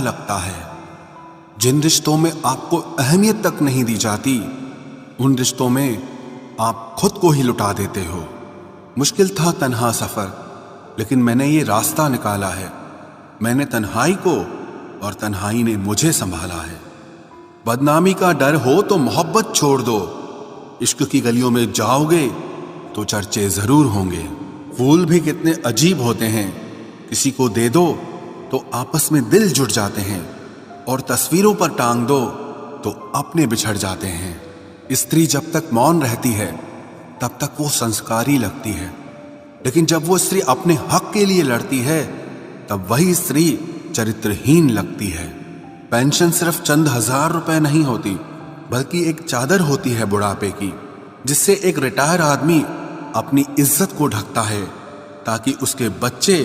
लगता है। जिन रिश्तों में आपको अहमियत तक नहीं दी जाती, उन रिश्तों में आप खुद को ही लुटा देते हो। मुश्किल था तन्हा सफ़र, लेकिन मैंने ये रास्ता निकाला है। मैंने तन्हाई को और तन्हाई ने मुझे संभाला है। बदनामी का डर हो तो मोहब्बत छोड़ दो। इश्क की गलियों में जाओगे तो चर्चे ज़रूर होंगे। फूल भी कितने अजीब होते हैं, किसी को दे दो तो आपस में दिल जुड़ जाते हैं, और तस्वीरों पर टांग दो तो अपने बिछड़ जाते हैं। स्त्री जब तक मौन रहती है तब तक वो संस्कारी लगती है, लेकिन जब वो स्त्री अपने हक के लिए लड़ती है तब वही स्त्री चरित्रहीन लगती है। पेंशन सिर्फ चंद हजार रुपए नहीं होती, बल्कि एक चादर होती है बुढ़ापे की, जिससे एक रिटायर आदमी अपनी इज्जत को ढकता है ताकि उसके बच्चे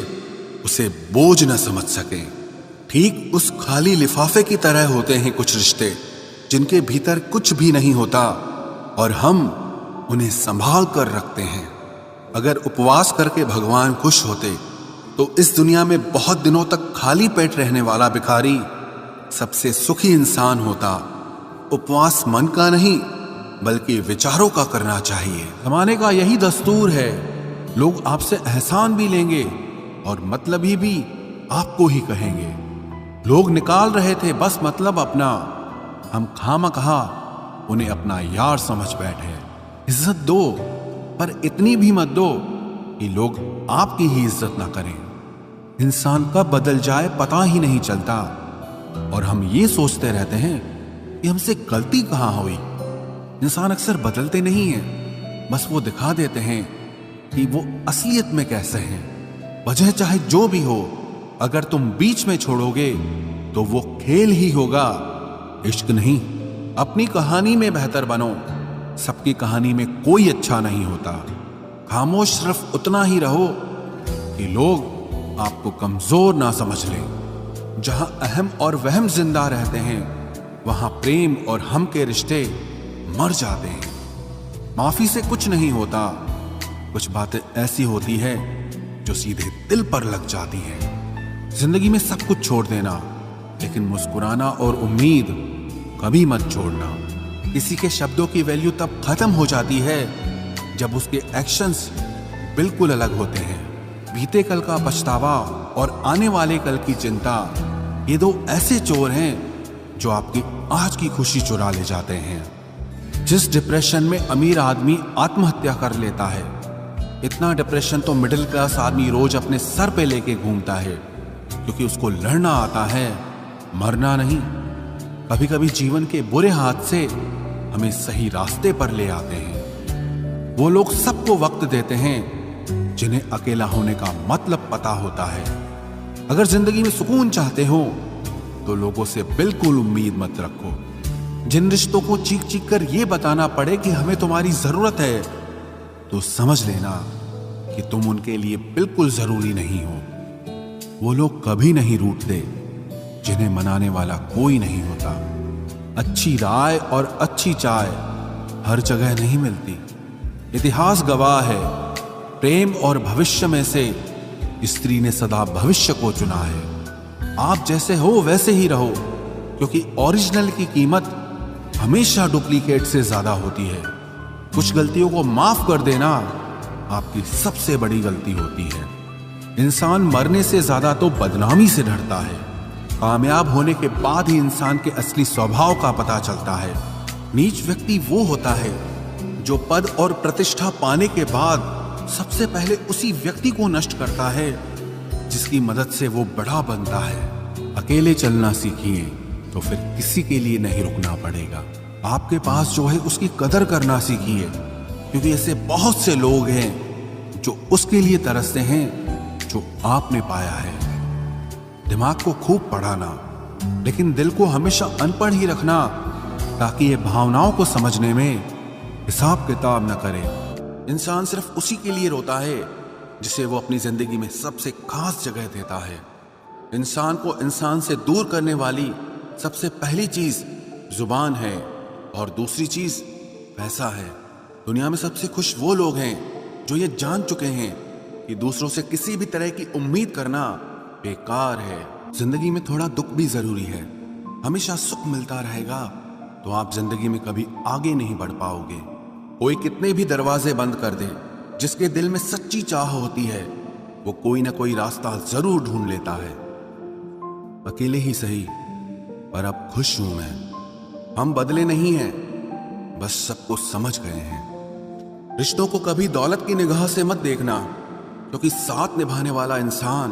उसे बोझ न समझ सकें। ठीक उस खाली लिफाफे की तरह होते हैं कुछ रिश्ते, जिनके भीतर कुछ भी नहीं होता और हम उन्हें संभाल कर रखते हैं। अगर उपवास करके भगवान खुश होते तो इस दुनिया में बहुत दिनों तक खाली पेट रहने वाला भिखारी सबसे सुखी इंसान होता। उपवास मन का नहीं बल्कि विचारों का करना चाहिए। जमाने का यही दस्तूर है, लोग आपसे एहसान भी लेंगे और मतलबी भी आपको ही कहेंगे। लोग निकाल रहे थे बस मतलब अपना, हम खामखा उन्हें अपना यार समझ बैठे। इज्जत दो, पर इतनी भी मत दो कि लोग आपकी ही इज्जत ना करें। इंसान कब बदल जाए पता ही नहीं चलता, और हम ये सोचते रहते हैं कि हमसे गलती कहाँ हुई। इंसान अक्सर बदलते नहीं हैं, बस वो दिखा देते हैं कि वो असलियत में कैसे हैं। वजह चाहे जो भी हो, अगर तुम बीच में छोड़ोगे तो वो खेल ही होगा, इश्क नहीं। अपनी कहानी में बेहतर बनो, सबकी कहानी में कोई अच्छा नहीं होता। खामोश सिर्फ उतना ही रहो कि लोग आपको कमजोर ना समझ लें। जहां अहम और वहम जिंदा रहते हैं, वहां प्रेम और हम के रिश्ते मर जाते हैं। माफी से कुछ नहीं होता, कुछ बातें ऐसी होती है जो सीधे दिल पर लग जाती हैं। जिंदगी में सब कुछ छोड़ देना, लेकिन मुस्कुराना और उम्मीद कभी मत छोड़ना। किसी के शब्दों की वैल्यू तब खत्म हो जाती है जब उसके एक्शंस बिल्कुल अलग होते हैं। बीते कल का पछतावा और आने वाले कल की चिंता, ये दो ऐसे चोर हैं जो आपकी आज की खुशी चुरा ले जाते हैं। जिस डिप्रेशन में अमीर आदमी आत्महत्या कर लेता है, इतना डिप्रेशन तो मिडिल क्लास आदमी रोज अपने सर पे लेके घूमता है, क्योंकि उसको लड़ना आता है, मरना नहीं। कभी कभी जीवन के बुरे हाथ से हमें सही रास्ते पर ले आते हैं। वो लोग सबको वक्त देते हैं जिन्हें अकेला होने का मतलब पता होता है। अगर जिंदगी में सुकून चाहते हो तो लोगों से बिल्कुल उम्मीद मत रखो। जिन रिश्तों को चीख चीख कर ये बताना पड़े कि हमें तुम्हारी जरूरत है, तो समझ लेना कि तुम उनके लिए बिल्कुल जरूरी नहीं हो। वो लोग कभी नहीं रूठते जिन्हें मनाने वाला कोई नहीं होता। अच्छी राय और अच्छी चाय हर जगह नहीं मिलती। इतिहास गवाह है, प्रेम और भविष्य में से स्त्री ने सदा भविष्य को चुना है। आप जैसे हो वैसे ही रहो, क्योंकि ओरिजिनल की कीमत हमेशा डुप्लीकेट से ज्यादा होती है। कुछ गलतियों को माफ कर देना आपकी सबसे बड़ी गलती होती है। इंसान मरने से ज्यादा तो बदनामी से डरता है। कामयाब होने के बाद ही इंसान के असली स्वभाव का पता चलता है। नीच व्यक्ति वो होता है जो पद और प्रतिष्ठा पाने के बाद सबसे पहले उसी व्यक्ति को नष्ट करता है जिसकी मदद से वो बड़ा बनता है। अकेले चलना सीखिए तो फिर किसी के लिए नहीं रुकना पड़ेगा। आपके पास जो है उसकी कदर करना सीखिए, क्योंकि ऐसे बहुत से लोग हैं जो उसके लिए तरसते हैं जो आपने पाया है। दिमाग को खूब पढ़ाना, लेकिन दिल को हमेशा अनपढ़ ही रखना, ताकि ये भावनाओं को समझने में हिसाब किताब न करे। इंसान सिर्फ उसी के लिए रोता है जिसे वो अपनी जिंदगी में सबसे खास जगह देता है। इंसान को इंसान से दूर करने वाली सबसे पहली चीज जुबान है और दूसरी चीज पैसा है। दुनिया में सबसे खुश वो लोग हैं जो ये जान चुके हैं कि दूसरों से किसी भी तरह की उम्मीद करना बेकार है। जिंदगी में थोड़ा दुख भी जरूरी है। हमेशा सुख मिलता रहेगा तो आप जिंदगी में कभी आगे नहीं बढ़ पाओगे। कोई कितने भी दरवाजे बंद कर दे, जिसके दिल में सच्ची चाह होती है वो कोई ना कोई रास्ता जरूर ढूंढ लेता है। अकेले ही सही, पर अब खुश हूं मैं। हम बदले नहीं हैं, बस सबको समझ गए हैं। रिश्तों को कभी दौलत की निगाह से मत देखना, क्योंकि साथ निभाने वाला इंसान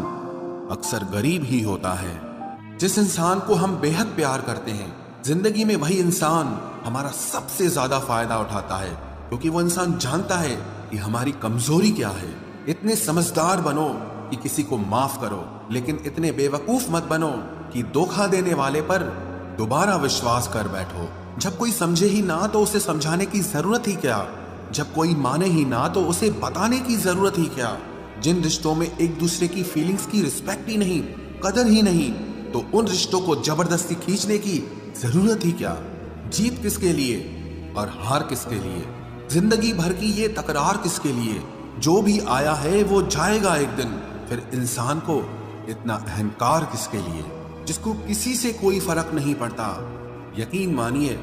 अक्सर गरीब ही होता है। जिस इंसान को हम बेहद प्यार करते हैं, जिंदगी में वही इंसान हमारा सबसे ज्यादा फायदा उठाता है, क्योंकि वो इंसान जानता है कि हमारी कमजोरी क्या है। इतने समझदार बनो कि किसी को माफ करो, लेकिन इतने बेवकूफ मत बनो कि धोखा देने वाले पर दोबारा विश्वास कर बैठो। जब कोई समझे ही ना तो उसे समझाने की जरूरत ही क्या, जब कोई माने ही ना तो उसे बताने की जरूरत ही क्या। जिन रिश्तों में एक दूसरे की फीलिंग्स की रिस्पेक्ट ही नहीं, कदर ही नहीं, तो उन रिश्तों को जबरदस्ती खींचने की जरूरत ही क्या। जीत किसके लिए और हार किसके लिए, जिंदगी भर की ये तकरार किसके लिए। जो भी आया है वो जाएगा एक दिन, फिर इंसान को इतना अहंकार किसके लिए, जिसको किसी से कोई फर्क नहीं पड़ता। यकीन मानिए,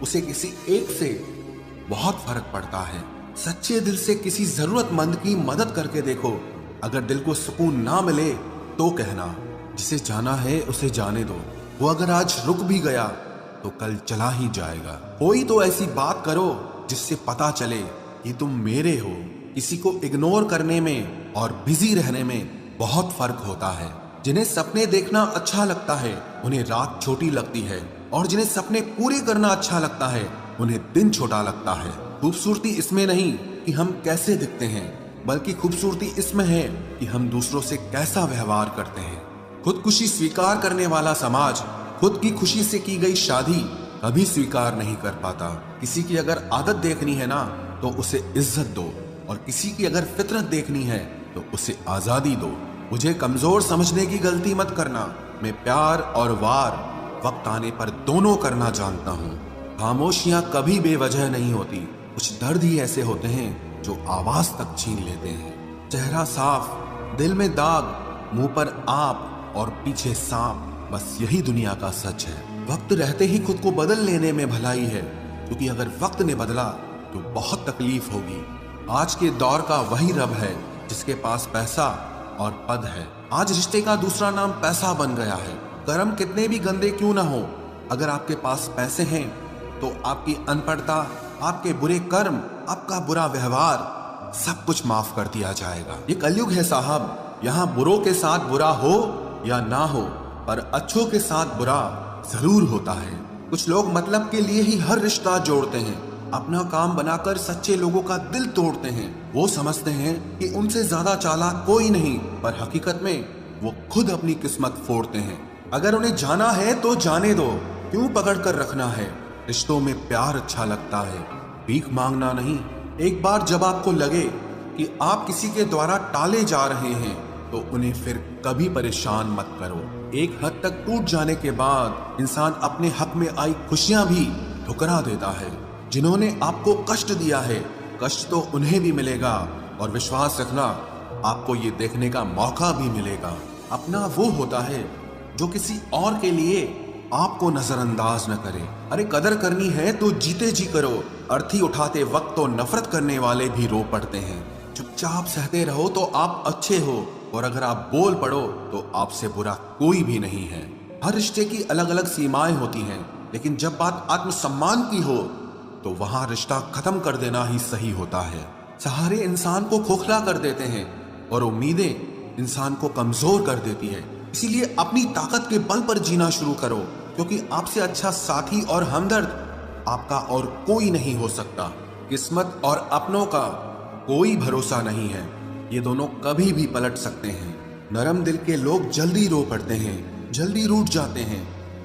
उसे किसी एक से बहुत फर्क पड़ता है। सच्चे दिल से किसी जरूरतमंद की मदद करके देखो। अगर दिल को सुकून ना मिले तो कहना, जिसे जाना है उसे जाने दो। वो अगर आज रुक भी गया तो कल चला ही जाएगा। कोई तो ऐसी बात करो जिससे पता चले कि तुम मेरे हो। किसी को इग्नोर करने में और बिजी रहने में बहुत फर्क होता है। जिन्हें सपने देखना अच्छा लगता है उन्हें रात छोटी लगती है, और जिन्हें सपने पूरे करना अच्छा लगता है उन्हें दिन छोटा लगता है। खूबसूरती इसमें नहीं कि हम कैसे दिखते हैं, बल्कि खूबसूरती इसमें है कि हम दूसरों से कैसा व्यवहार करते हैं। खुदकुशी स्वीकार करने वाला समाज खुद की खुशी से की गई शादी कभी स्वीकार नहीं कर पाता। किसी की अगर आदत देखनी है ना तो उसे इज्जत दो, और किसी की अगर फितरत देखनी है तो उसे आजादी दो। मुझे कमजोर समझने की गलती मत करना। मैं प्यार और वार वक्त आने पर दोनों करना जानता हूँ। खामोशियां कभी बेवजह नहीं होती। कुछ दर्द ही ऐसे होते हैं जो आवाज तक छीन लेते हैं। चेहरा साफ, दिल में दाग, मुंह पर आप और पीछे सांप, बस यही दुनिया का सच है। वक्त रहते ही खुद को बदल लेने में भलाई है, क्योंकि अगर वक्त ने बदला तो बहुत तकलीफ होगी। आज के दौर का वही रब है जिसके पास पैसा और पद है। आज रिश्ते का दूसरा नाम पैसा बन गया है। कर्म कितने भी गंदे क्यों ना हो, अगर आपके पास पैसे हैं तो आपकी अनपढ़ता, आपके बुरे कर्म, आपका बुरा व्यवहार, सब कुछ माफ कर दिया जाएगा। ये कलयुग है साहब, यहाँ बुरों के साथ बुरा हो या ना हो, पर अच्छों के साथ बुरा जरूर होता है। कुछ लोग मतलब के लिए ही हर रिश्ता जोड़ते हैं, अपना काम बनाकर सच्चे लोगों का दिल तोड़ते हैं। वो समझते हैं कि उनसे ज्यादा चालाक कोई नहीं, पर हकीकत में वो खुद अपनी किस्मत फोड़ते हैं। अगर उन्हें जाना है तो जाने दो, क्यों पकड़ कर रखना है। रिश्तों में प्यार अच्छा लगता है, भीख मांगना नहीं। एक बार जब आपको लगे कि आप किसी के द्वारा टाले जा रहे हैं तो उन्हें फिर कभी परेशान मत करो। एक हद तक टूट जाने के बाद इंसान अपने हक में आई खुशियां भी ठुकरा देता है। जिन्होंने आपको कष्ट दिया है, कष्ट तो उन्हें भी मिलेगा, और विश्वास रखना आपको ये देखने का मौका भी मिलेगा। अपना वो होता है जो किसी और के लिए आपको नजरअंदाज न करे। अरे कदर करनी है तो जीते जी करो। अर्थी उठाते वक्त तो नफरत करने वाले भी रो पड़ते हैं। चुपचाप सहते रहो तो आप अच्छे हो, और अगर आप बोल पड़ो तो आपसे बुरा कोई भी नहीं है। हर रिश्ते की अलग अलग सीमाएं होती हैं, लेकिन जब बात आत्मसम्मान की हो तो वहां रिश्ता खत्म कर देना ही सही होता है। सहारे इंसान को खोखला कर देते हैं और उम्मीदें इंसान को कमजोर कर देती है। इसीलिए अपनी ताकत के बल पर जीना शुरू करो, क्योंकि आपसे अच्छा साथी और हमदर्द आपका और कोई नहीं हो सकता। किस्मत और अपनों का कोई भरोसा नहीं है, ये दोनों कभी भी पलट सकते हैं। नरम दिल के लोग जल्दी रो पड़ते हैं, जल्दी रूठ जाते हैं,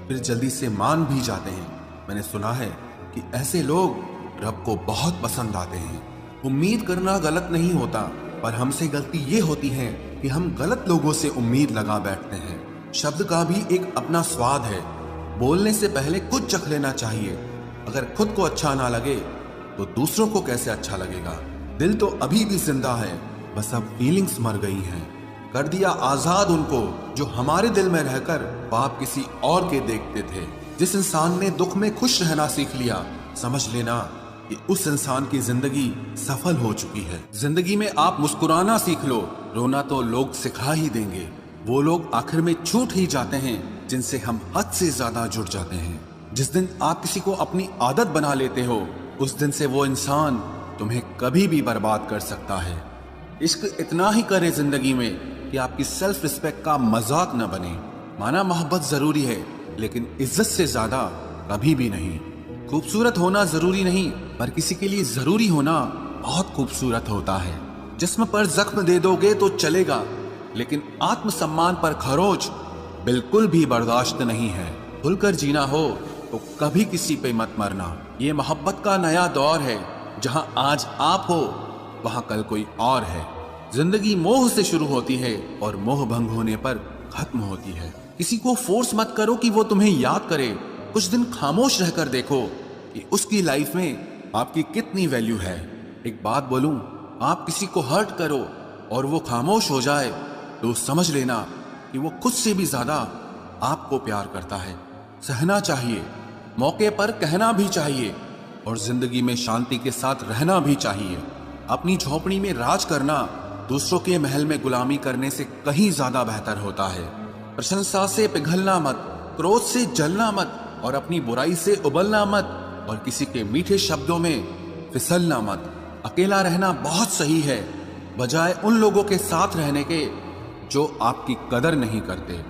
फिर जल्दी से मान भी जाते हैं। मैंने सुना है कि ऐसे लोग रब को बहुत पसंद आते हैं। उम्मीद करना गलत नहीं होता, पर हमसे गलती ये होती है कि हम गलत लोगों से उम्मीद लगा बैठते हैं। शब्द का भी एक अपना स्वाद है, बोलने से पहले कुछ चख लेना चाहिए। अगर खुद को अच्छा ना लगे तो दूसरों को कैसे अच्छा लगेगा। दिल तो अभी भी जिंदा है, बस अब फीलिंग्स मर गई हैं। कर दिया आजाद उनको जो हमारे दिल में रहकर पाप किसी और के देखते थे। जिस इंसान ने दुख में खुश रहना सीख लिया, समझ लेना कि उस इंसान की जिंदगी सफल हो चुकी है। जिंदगी में आप मुस्कुराना सीख लो, रोना तो लोग सिखा ही देंगे। वो लोग आखिर में छूट ही जाते हैं जिनसे हम हद से ज्यादा जुड़ जाते हैं। जिस दिन आप किसी को अपनी आदत बना लेते हो, उस दिन से वो इंसान तुम्हें कभी भी बर्बाद कर सकता है। इश्क इतना ही करे जिंदगी में कि आपकी सेल्फ रिस्पेक्ट का मजाक न बने। माना मोहब्बत जरूरी है, लेकिन इज्जत से ज्यादा कभी भी नहीं। खूबसूरत होना जरूरी नहीं, पर किसी के लिए जरूरी होना बहुत खूबसूरत होता है। जिस्म पर जख्म दे दोगे तो चलेगा, लेकिन आत्मसम्मान पर खरोच बिल्कुल भी बर्दाश्त नहीं है। खुलकर जीना हो तो कभी किसी पे मत मरना। ये मोहब्बत का नया दौर है, जहां आज आप हो वहां कल कोई और है। जिंदगी मोह से शुरू होती है और मोह भंग होने पर खत्म होती है। किसी को फोर्स मत करो कि वो तुम्हें याद करे। कुछ दिन खामोश रहकर देखो कि उसकी लाइफ में आपकी कितनी वैल्यू है। एक बात बोलूं, आप किसी को हर्ट करो और वो खामोश हो जाए तो समझ लेना कि वो खुद से भी ज्यादा आपको प्यार करता है। सहना चाहिए, मौके पर कहना भी चाहिए, और जिंदगी में शांति के साथ रहना भी चाहिए। अपनी झोपड़ी में राज करना दूसरों के महल में गुलामी करने से कहीं ज्यादा बेहतर होता है। प्रशंसा से पिघलना मत, क्रोध से जलना मत, और अपनी बुराई से उबलना मत, और किसी के मीठे शब्दों में फिसलना मत। अकेला रहना बहुत सही है, बजाय उन लोगों के साथ रहने के जो आपकी कदर नहीं करते।